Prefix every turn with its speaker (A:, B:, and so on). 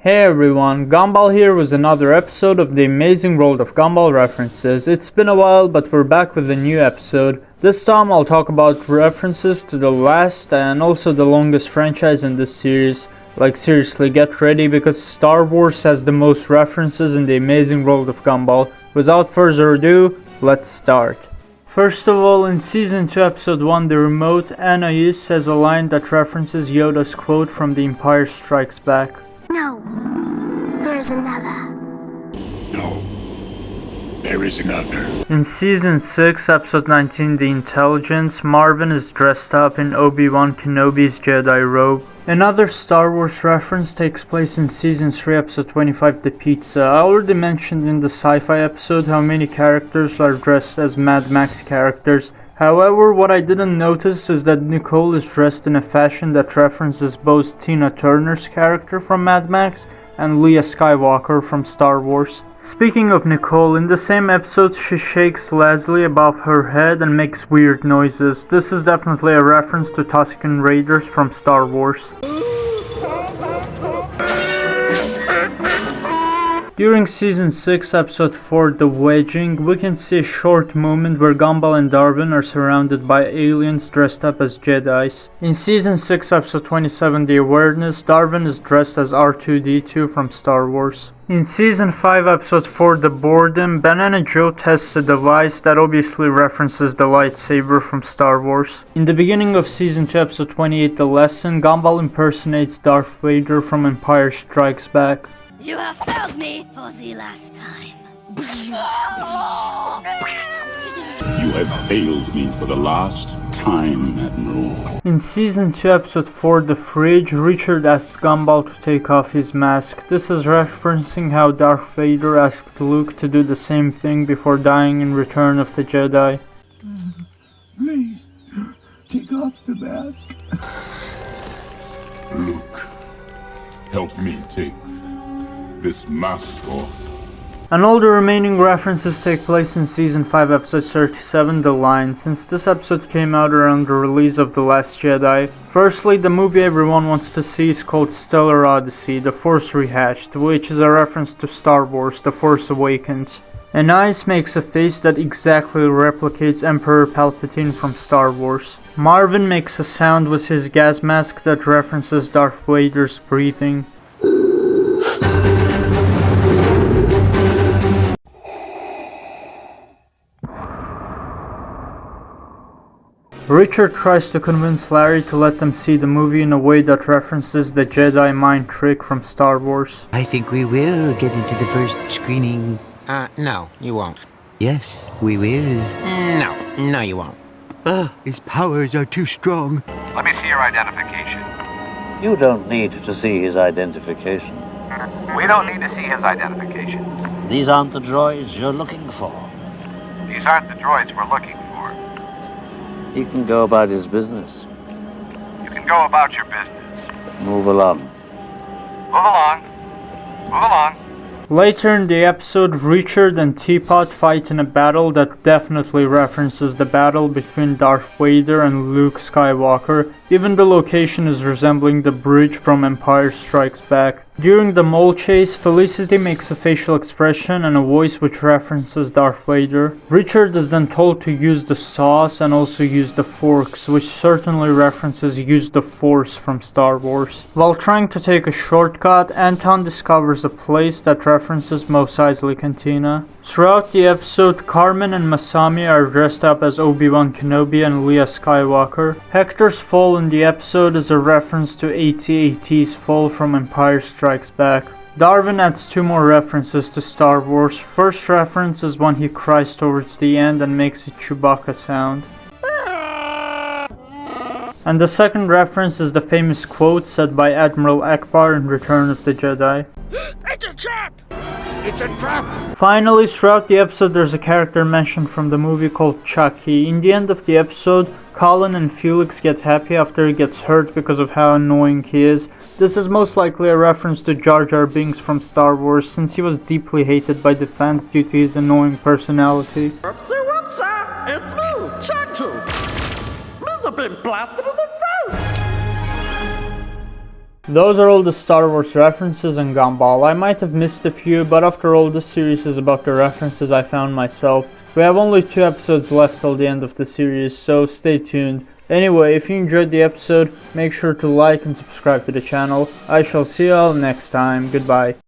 A: Hey everyone, Gumball here with another episode of the amazing world of Gumball references. It's been a while, but we're back with a new episode. This time I'll talk about references to the last and also the longest franchise in this series. Like seriously, get ready because Star Wars has the most references in the amazing world of Gumball. Without further ado, let's start. First of all, in Season 2 Episode 1, The Remote, Anais says a line that references Yoda's quote from The Empire Strikes Back.
B: No, there's another.
C: No, there is another.
A: In Season 6, Episode 19, The Intelligence, Marvin is dressed up in Obi-Wan Kenobi's Jedi robe. Another Star Wars reference takes place in Season 3, Episode 25, The Pizza. I already mentioned in the sci-fi episode how many characters are dressed as Mad Max characters. However, what I didn't notice is that Nicole is dressed in a fashion that references both Tina Turner's character from Mad Max and Leia Skywalker from Star Wars. Speaking of Nicole, in the same episode she shakes Leslie above her head and makes weird noises. This is definitely a reference to Tusken Raiders from Star Wars. During Season 6, Episode 4, The Wedging, we can see a short moment where Gumball and Darwin are surrounded by aliens dressed up as Jedis. In Season 6, Episode 27, The Awareness, Darwin is dressed as R2-D2 from Star Wars. In Season 5, Episode 4, The Boredom, Banana Joe tests a device that obviously references the lightsaber from Star Wars. In the beginning of Season 2, Episode 28, The Lesson, Gumball impersonates Darth Vader from Empire Strikes Back.
B: You have failed me for the last time.
C: You have failed me for the last time, Admiral.
A: In Season 2, Episode 4, The Fridge, Richard asks Gumball to take off his mask. This is referencing how Darth Vader asked Luke to do the same thing before dying in Return of the Jedi.
D: Please, take off the mask.
C: Luke, help me take this mask off.
A: And all the remaining references take place in Season 5, Episode 37, The Line. Since this episode came out around the release of The Last Jedi, firstly, the movie everyone wants to see is called Stellar Odyssey, The Force Rehashed, which is a reference to Star Wars, The Force Awakens. Anais makes a face that exactly replicates Emperor Palpatine from Star Wars. Marvin makes a sound with his gas mask that references Darth Vader's breathing. Richard tries to convince Larry to let them see the movie in a way that references the Jedi mind trick from Star Wars.
E: I think we will get into the first screening.
F: No, you won't.
E: Yes, we will.
F: No, you won't.
E: His powers are too strong.
G: Let me see your identification.
H: You don't need to see his identification.
G: We don't need to see his identification.
H: These aren't the droids you're looking for.
G: These aren't the droids we're looking for.
H: He can go about his business.
G: You can go about your business.
H: Move along.
G: Move along. Move along.
A: Later in the episode, Richard and Teapot fight in a battle that definitely references the battle between Darth Vader and Luke Skywalker. Even the location is resembling the bridge from Empire Strikes Back. During the mole chase, Felicity makes a facial expression and a voice which references Darth Vader. Richard is then told to use the saws and also use the forks, which certainly references Use the Force from Star Wars. While trying to take a shortcut, Anton discovers a place that references Mos Eisley Cantina. Throughout the episode, Carmen and Masami are dressed up as Obi-Wan Kenobi and Leia Skywalker. Hector's fall in the episode is a reference to AT-AT's fall from Empire Strikes Back. Darwin adds two more references to Star Wars. First reference is when he cries towards the end and makes a Chewbacca sound. And the second reference is the famous quote said by Admiral Akbar in Return of the Jedi.
D: It's a trap!
C: It's a trap!
A: Finally, throughout the episode there's a character mentioned from the movie called Chucky. In the end of the episode, Colin and Felix get happy after he gets hurt because of how annoying he is. This is most likely a reference to Jar Jar Binks from Star Wars, since he was deeply hated by the fans due to his annoying personality.
D: Whoopsie whoopsie! It's me, Chucky! Me's been blasted in the face!
A: Those are all the Star Wars references in Gumball. I might have missed a few, but after all, this series is about the references I found myself. We have only 2 episodes left till the end of the series, so stay tuned. Anyway, if you enjoyed the episode, make sure to like and subscribe to the channel. I shall see you all next time. Goodbye.